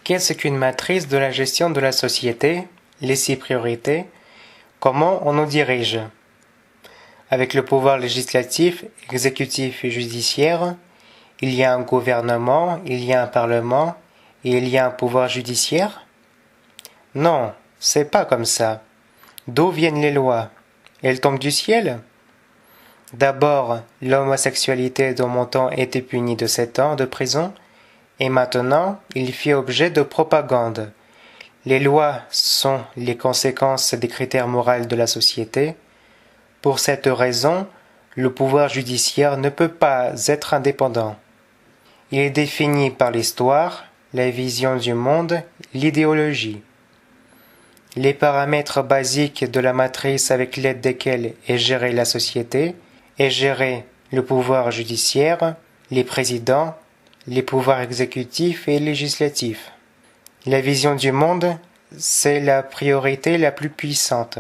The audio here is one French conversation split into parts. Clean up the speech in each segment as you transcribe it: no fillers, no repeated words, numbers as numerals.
Qu'est-ce qu'une matrice de la gestion de la société? Les 6 priorités. Comment on nous dirige? Avec le pouvoir législatif, exécutif et judiciaire, il y a un gouvernement, il y a un parlement et il y a un pouvoir judiciaire? Non, c'est pas comme ça. D'où viennent les lois? Elles tombent du ciel? D'abord, l'homosexualité dans mon temps était punie de 7 ans de prison, et maintenant, il fait objet de propagande. Les lois sont les conséquences des critères moraux de la société. Pour cette raison, le pouvoir judiciaire ne peut pas être indépendant. Il est défini par l'histoire, la vision du monde, l'idéologie. Les paramètres basiques de la matrice avec l'aide desquels est gérée la société est géré le pouvoir judiciaire, les présidents, les pouvoirs exécutifs et législatifs. La vision du monde, c'est la priorité la plus puissante.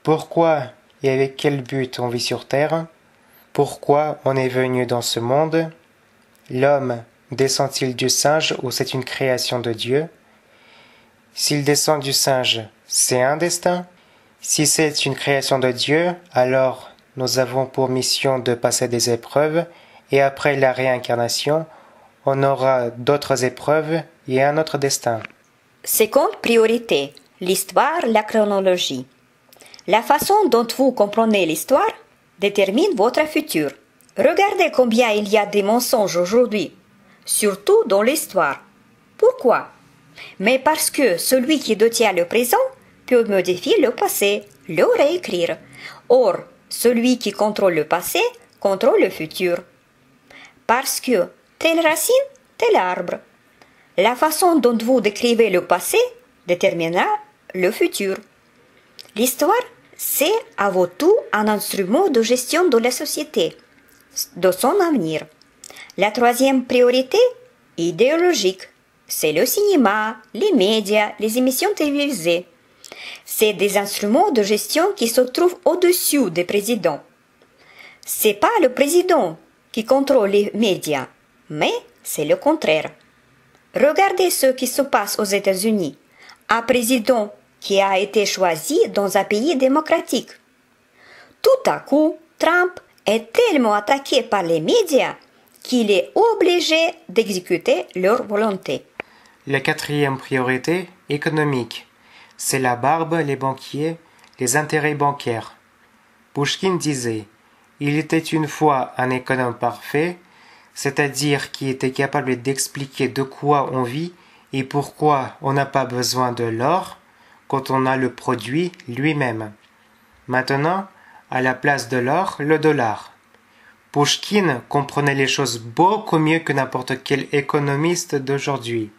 Pourquoi et avec quel but on vit sur Terre? Pourquoi on est venu dans ce monde? L'homme descend-il du singe ou c'est une création de Dieu? S'il descend du singe, c'est un destin? Si c'est une création de Dieu, alors nous avons pour mission de passer des épreuves et après la réincarnation, on aura d'autres épreuves et un autre destin. Seconde priorité, l'histoire, la chronologie. La façon dont vous comprenez l'histoire détermine votre futur. Regardez combien il y a de mensonges aujourd'hui, surtout dans l'histoire. Pourquoi? Mais parce que celui qui détient le présent peut modifier le passé, le réécrire. Or, celui qui contrôle le passé contrôle le futur. Parce que telle racine, tel arbre. La façon dont vous décrivez le passé déterminera le futur. L'histoire, c'est avant tout un instrument de gestion de la société, de son avenir. La troisième priorité, idéologique, c'est le cinéma, les médias, les émissions télévisées. C'est des instruments de gestion qui se trouvent au-dessus des présidents. C'est pas le président qui contrôle les médias, mais c'est le contraire. Regardez ce qui se passe aux États-Unis. Un président qui a été choisi dans un pays démocratique. Tout à coup, Trump est tellement attaqué par les médias qu'il est obligé d'exécuter leur volonté. La 4e priorité, économique. C'est la barbe, les banquiers, les intérêts bancaires. Pouchkine disait « Il était une fois un économe parfait, c'est-à-dire qui était capable d'expliquer de quoi on vit et pourquoi on n'a pas besoin de l'or quand on a le produit lui-même. Maintenant, à la place de l'or, le dollar. » Pouchkine comprenait les choses beaucoup mieux que n'importe quel économiste d'aujourd'hui.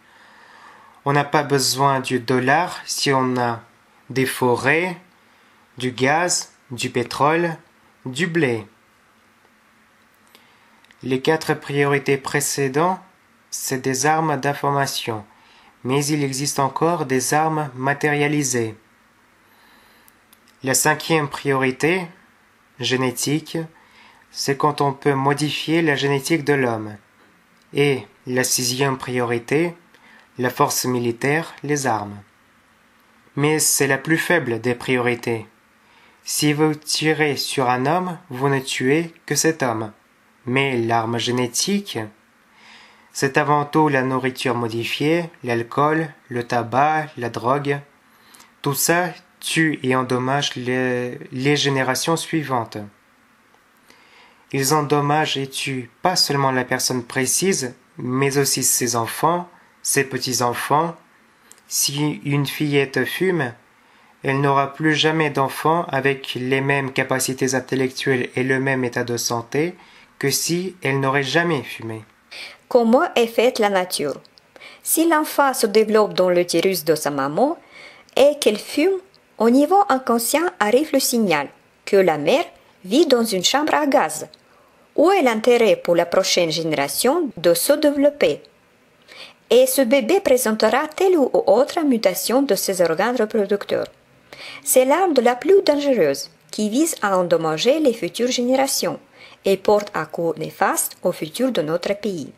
On n'a pas besoin du dollar si on a des forêts, du gaz, du pétrole, du blé. Les 4 priorités précédentes, c'est des armes d'information, mais il existe encore des armes matérialisées. La 5e priorité, génétique, c'est quand on peut modifier la génétique de l'homme. Et la 6e priorité, la force militaire, les armes. Mais c'est la plus faible des priorités. Si vous tirez sur un homme, vous ne tuez que cet homme. Mais l'arme génétique, c'est avant tout la nourriture modifiée, l'alcool, le tabac, la drogue. Tout ça tue et endommage les générations suivantes. Ils endommagent et tuent pas seulement la personne précise, mais aussi ses enfants, ses petits-enfants. Si une fillette fume, elle n'aura plus jamais d'enfants avec les mêmes capacités intellectuelles et le même état de santé que si elle n'aurait jamais fumé. Comment est faite la nature? Si l'enfant se développe dans l'utérus de sa maman et qu'elle fume, au niveau inconscient arrive le signal que la mère vit dans une chambre à gaz. Où est l'intérêt pour la prochaine génération de se développer? Et ce bébé présentera telle ou autre mutation de ses organes reproducteurs. C'est l'arme la plus dangereuse qui vise à endommager les futures générations et porte un coup néfaste au futur de notre pays.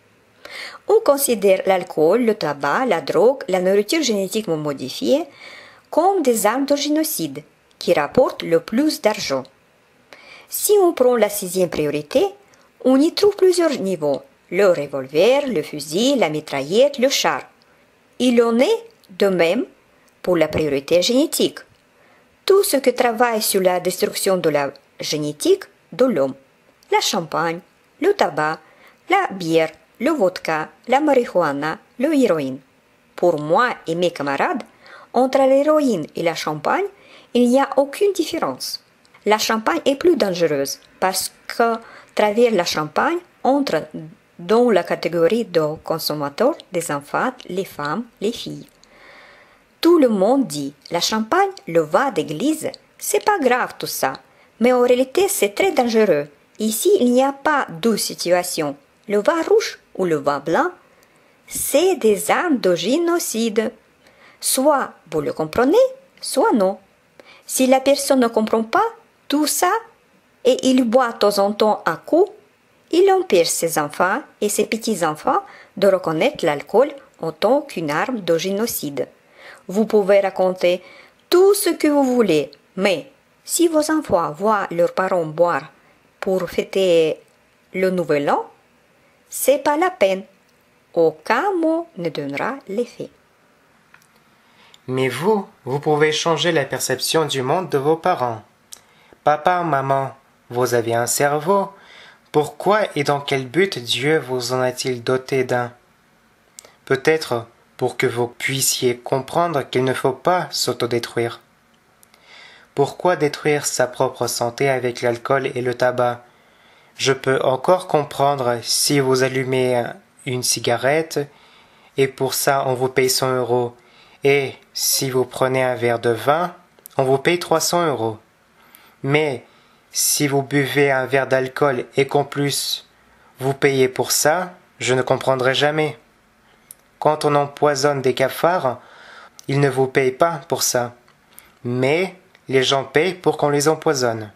On considère l'alcool, le tabac, la drogue, la nourriture génétiquement modifiée comme des armes de génocide qui rapportent le plus d'argent. Si on prend la 6e priorité, on y trouve plusieurs niveaux. Le revolver, le fusil, la mitraillette, le char. Il en est de même pour la priorité génétique. Tout ce qui travaille sur la destruction de la génétique de l'homme. La champagne, le tabac, la bière, le vodka, la marijuana, le héroïne. Pour moi et mes camarades, entre l'héroïne et la champagne, il n'y a aucune différence. La champagne est plus dangereuse parce que travers la champagne entre dans la catégorie de consommateurs des enfants, les femmes, les filles. Tout le monde dit la champagne, le vin d'église, c'est pas grave tout ça, mais en réalité c'est très dangereux. Ici il n'y a pas deux situations, le vin rouge ou le vin blanc, c'est des armes de génocide. Soit vous le comprenez, soit non. Si la personne ne comprend pas tout ça et il boit de temps en temps à coup, il empêche ses enfants et ses petits-enfants de reconnaître l'alcool en tant qu'une arme de génocide. Vous pouvez raconter tout ce que vous voulez, mais si vos enfants voient leurs parents boire pour fêter le nouvel an, c'est pas la peine. Aucun mot ne donnera l'effet. Mais vous pouvez changer la perception du monde de vos parents. Papa, maman, vous avez un cerveau. Pourquoi et dans quel but Dieu vous en a-t-il doté d'un? Peut-être pour que vous puissiez comprendre qu'il ne faut pas s'autodétruire. Pourquoi détruire sa propre santé avec l'alcool et le tabac? Je peux encore comprendre si vous allumez une cigarette et pour ça on vous paye 100 €. Et si vous prenez un verre de vin, on vous paye 300 €. Mais si vous buvez un verre d'alcool et qu'en plus vous payez pour ça, je ne comprendrai jamais. Quand on empoisonne des cafards, ils ne vous payent pas pour ça. Mais les gens payent pour qu'on les empoisonne.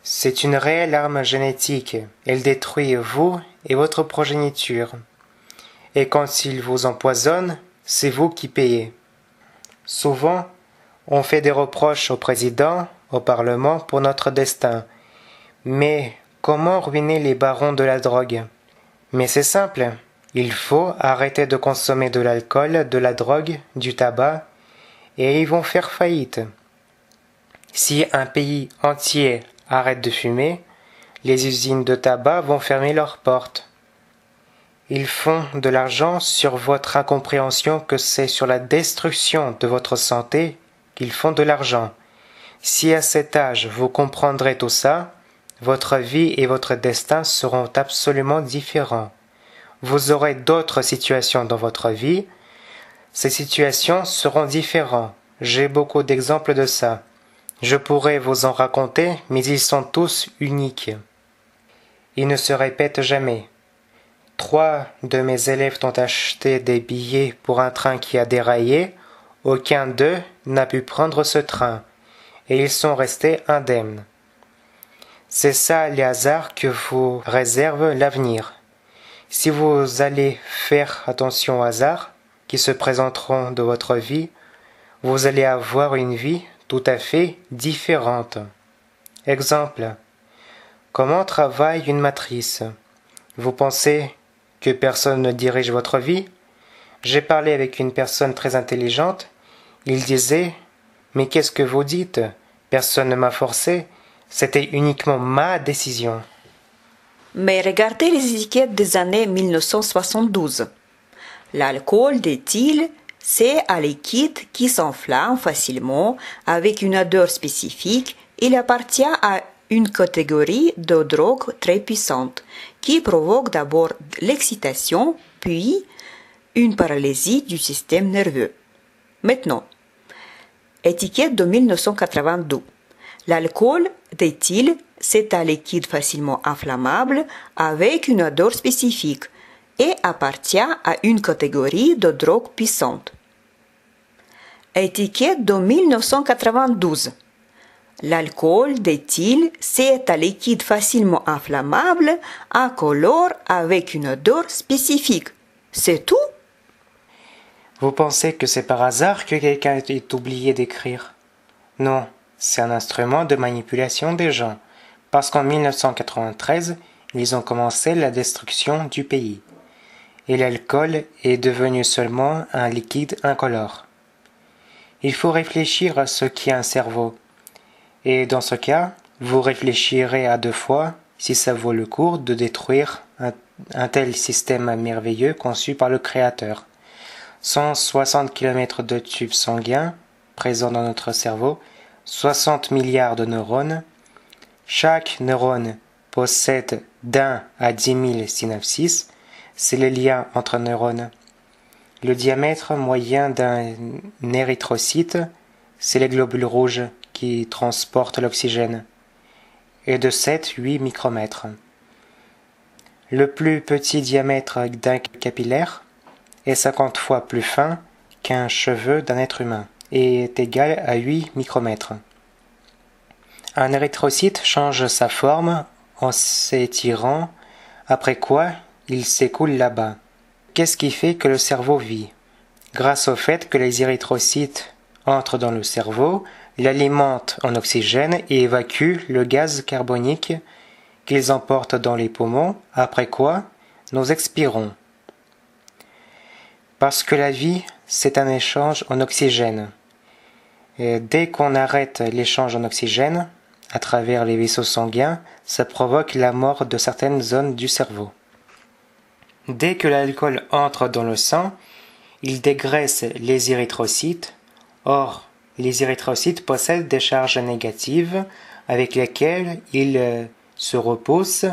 C'est une réelle arme génétique. Elle détruit vous et votre progéniture. Et quand ils vous empoisonnent, c'est vous qui payez. Souvent, on fait des reproches au président, au Parlement pour notre destin. Mais comment ruiner les barons de la drogue? Mais c'est simple. Il faut arrêter de consommer de l'alcool, de la drogue, du tabac, et ils vont faire faillite. Si un pays entier arrête de fumer, les usines de tabac vont fermer leurs portes. Ils font de l'argent sur votre incompréhension que c'est sur la destruction de votre santé qu'ils font de l'argent. Si à cet âge vous comprendrez tout ça, votre vie et votre destin seront absolument différents. Vous aurez d'autres situations dans votre vie. Ces situations seront différentes. J'ai beaucoup d'exemples de ça. Je pourrais vous en raconter, mais ils sont tous uniques. Ils ne se répètent jamais. 3 de mes élèves ont acheté des billets pour un train qui a déraillé. Aucun d'eux n'a pu prendre ce train. Et ils sont restés indemnes. C'est ça les hasards que vous réserve l'avenir. Si vous allez faire attention aux hasards qui se présenteront de votre vie, vous allez avoir une vie tout à fait différente. Exemple. Comment travaille une matrice? Vous pensez que personne ne dirige votre vie? J'ai parlé avec une personne très intelligente. Il disait « Mais qu'est-ce que vous dites? Personne ne m'a forcé. C'était uniquement ma décision. » Mais regardez les étiquettes des années 1972. L'alcool d'éthyle, c'est un liquide qui s'enflamme facilement avec une odeur spécifique. Il appartient à une catégorie de drogues très puissantes qui provoque d'abord l'excitation, puis une paralysie du système nerveux. Maintenant, étiquette de 1982. L'alcool d'éthyle, c'est un liquide facilement inflammable avec une odeur spécifique et appartient à une catégorie de drogues puissantes. Étiquette de 1992. L'alcool, dit-il, c'est un liquide facilement inflammable, incolore, avec une odeur spécifique. C'est tout? Vous pensez que c'est par hasard que quelqu'un ait oublié d'écrire? Non, c'est un instrument de manipulation des gens, parce qu'en 1993, ils ont commencé la destruction du pays. Et l'alcool est devenu seulement un liquide incolore. Il faut réfléchir à ce qu'est un cerveau. Et dans ce cas, vous réfléchirez à deux fois si ça vaut le coup de détruire un tel système merveilleux conçu par le Créateur. 160 km de tubes sanguins présents dans notre cerveau, 60 milliards de neurones. Chaque neurone possède d'1 à 10 000 synapses, c'est le lien entre neurones. Le diamètre moyen d'un érythrocyte, c'est les globules rouges qui transportent l'oxygène, est de 7-8 micromètres. Le plus petit diamètre d'un capillaire est 50 fois plus fin qu'un cheveu d'un être humain et est égal à 8 micromètres. Un érythrocyte change sa forme en s'étirant, après quoi il s'écoule là-bas. Qu'est-ce qui fait que le cerveau vit? Grâce au fait que les érythrocytes entrent dans le cerveau, l'alimentent en oxygène et évacuent le gaz carbonique qu'ils emportent dans les poumons, après quoi nous expirons. Parce que la vie, c'est un échange en oxygène. Et dès qu'on arrête l'échange en oxygène, à travers les vaisseaux sanguins, ça provoque la mort de certaines zones du cerveau. Dès que l'alcool entre dans le sang, il dégraisse les érythrocytes. Or, les érythrocytes possèdent des charges négatives avec lesquelles ils se repoussent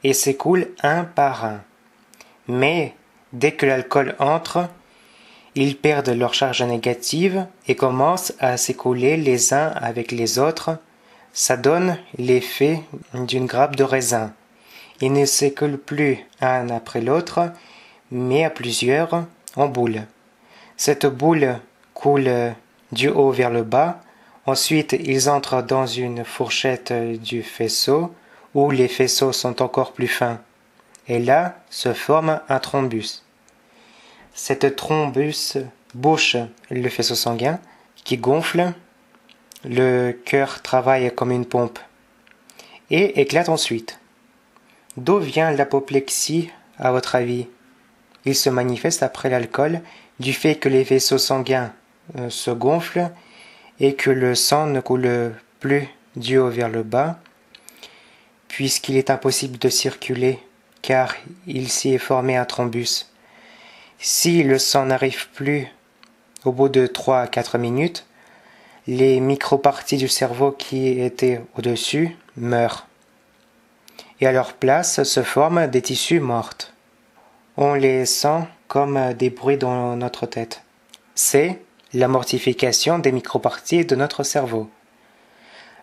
et s'écoulent un par un. Mais dès que l'alcool entre, ils perdent leur charge négative et commencent à s'écouler les uns avec les autres. Ça donne l'effet d'une grappe de raisin. Ils ne s'écoulent plus un après l'autre, mais à plusieurs, en boule. Cette boule coule du haut vers le bas. Ensuite, ils entrent dans une fourchette du faisceau, où les faisceaux sont encore plus fins. Et là se forme un thrombus. Cette thrombus bouche le faisceau sanguin, qui gonfle. Le cœur travaille comme une pompe et éclate ensuite. D'où vient l'apoplexie, à votre avis? Il se manifeste après l'alcool du fait que les vaisseaux sanguins se gonflent et que le sang ne coule plus du haut vers le bas, puisqu'il est impossible de circuler car il s'y est formé un thrombus. Si le sang n'arrive plus au bout de 3 à 4 minutes, les microparties du cerveau qui étaient au-dessus meurent. Et à leur place se forment des tissus morts. On les sent comme des bruits dans notre tête. C'est la mortification des microparties de notre cerveau.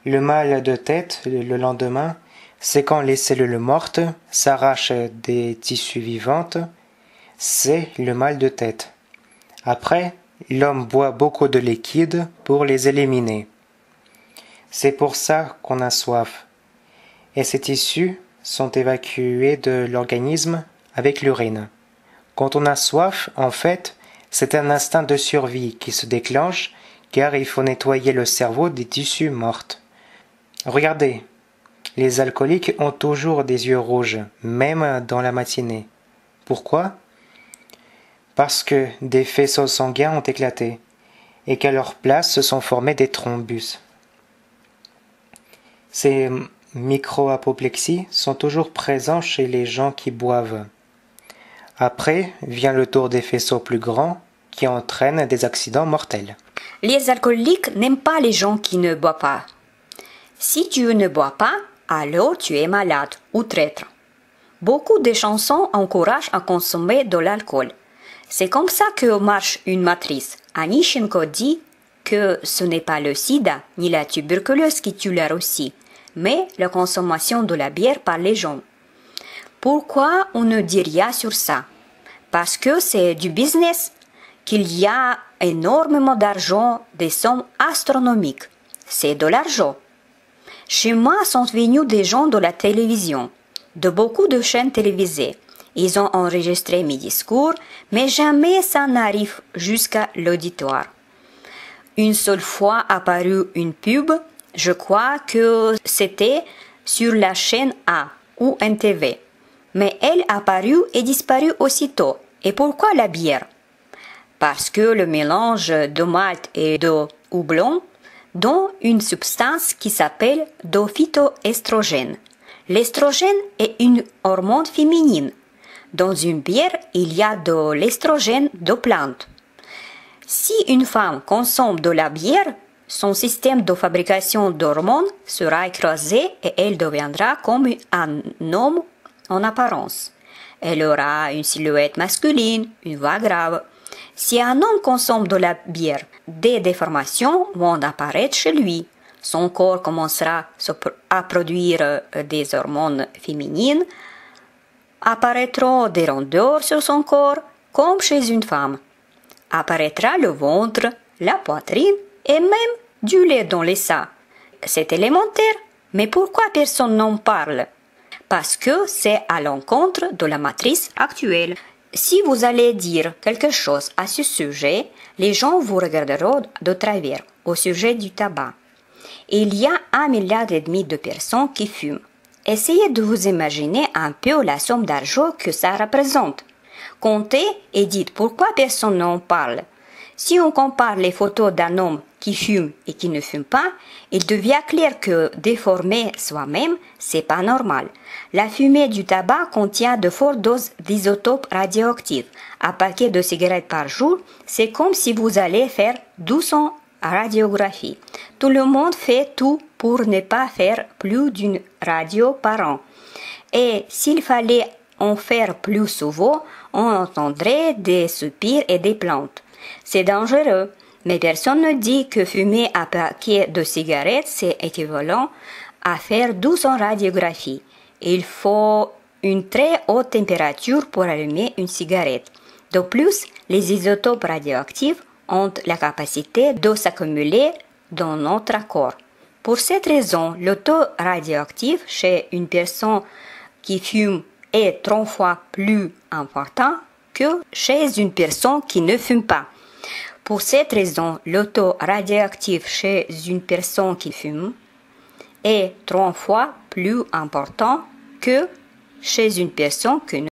Le mal de tête, le lendemain, c'est quand les cellules mortes s'arrachent des tissus vivants. C'est le mal de tête. Après, l'homme boit beaucoup de liquide pour les éliminer. C'est pour ça qu'on a soif. Et ces tissus sont évacués de l'organisme avec l'urine. Quand on a soif, en fait, c'est un instinct de survie qui se déclenche car il faut nettoyer le cerveau des tissus morts. Regardez, les alcooliques ont toujours des yeux rouges, même dans la matinée. Pourquoi? Parce que des faisceaux sanguins ont éclaté et qu'à leur place se sont formés des thrombus. Ces micro-apoplexies sont toujours présents chez les gens qui boivent. Après vient le tour des faisceaux plus grands qui entraînent des accidents mortels. Les alcooliques n'aiment pas les gens qui ne boivent pas. Si tu ne bois pas, alors tu es malade ou traître. Beaucoup de chansons encouragent à consommer de l'alcool. C'est comme ça que marche une matrice. Anichenko dit que ce n'est pas le sida ni la tuberculose qui tue la Russie, mais la consommation de la bière par les gens. Pourquoi on ne dit rien sur ça? Parce que c'est du business, qu'il y a énormément d'argent, des sommes astronomiques. C'est de l'argent. Chez moi sont venus des gens de la télévision, de beaucoup de chaînes télévisées. Ils ont enregistré mes discours, mais jamais ça n'arrive jusqu'à l'auditoire. Une seule fois apparue une pub, je crois que c'était sur la chaîne A ou NTV. Mais elle apparut et disparut aussitôt. Et pourquoi la bière? Parce que le mélange de malt et de houblon donne une substance qui s'appelle de phytoestrogène. L'estrogène est une hormone féminine. Dans une bière, il y a de l'estrogène de plante. Si une femme consomme de la bière, son système de fabrication d'hormones sera écrasé et elle deviendra comme un homme en apparence. Elle aura une silhouette masculine, une voix grave. Si un homme consomme de la bière, des déformations vont apparaître chez lui. Son corps commencera à produire des hormones féminines, apparaîtront des rondeurs sur son corps comme chez une femme. Apparaîtra le ventre, la poitrine et même du lait dans les seins. C'est élémentaire, mais pourquoi personne n'en parle? Parce que c'est à l'encontre de la matrice actuelle. Si vous allez dire quelque chose à ce sujet, les gens vous regarderont de travers au sujet du tabac. Il y a 1,5 milliard de personnes qui fument. Essayez de vous imaginer un peu la somme d'argent que ça représente. Comptez et dites pourquoi personne n'en parle. Si on compare les photos d'un homme qui fume et qui ne fume pas, il devient clair que déformer soi-même, c'est pas normal. La fumée du tabac contient de fortes doses d'isotopes radioactifs. Un paquet de cigarettes par jour, c'est comme si vous allez faire 200 radiographies. Tout le monde fait tout pour ne pas faire plus d'une radio par an. Et s'il fallait en faire plus souvent, on entendrait des soupirs et des plaintes. C'est dangereux, mais personne ne dit que fumer un paquet de cigarettes, c'est équivalent à faire 200 radiographies. Il faut une très haute température pour allumer une cigarette. De plus, les isotopes radioactifs ont la capacité de s'accumuler dans notre corps. Pour cette raison, le taux radioactif chez une personne qui fume est 30 fois plus important que chez une personne qui ne fume pas. Pour cette raison, le taux radioactif chez une personne qui fume est 30 fois plus important que chez une personne qui ne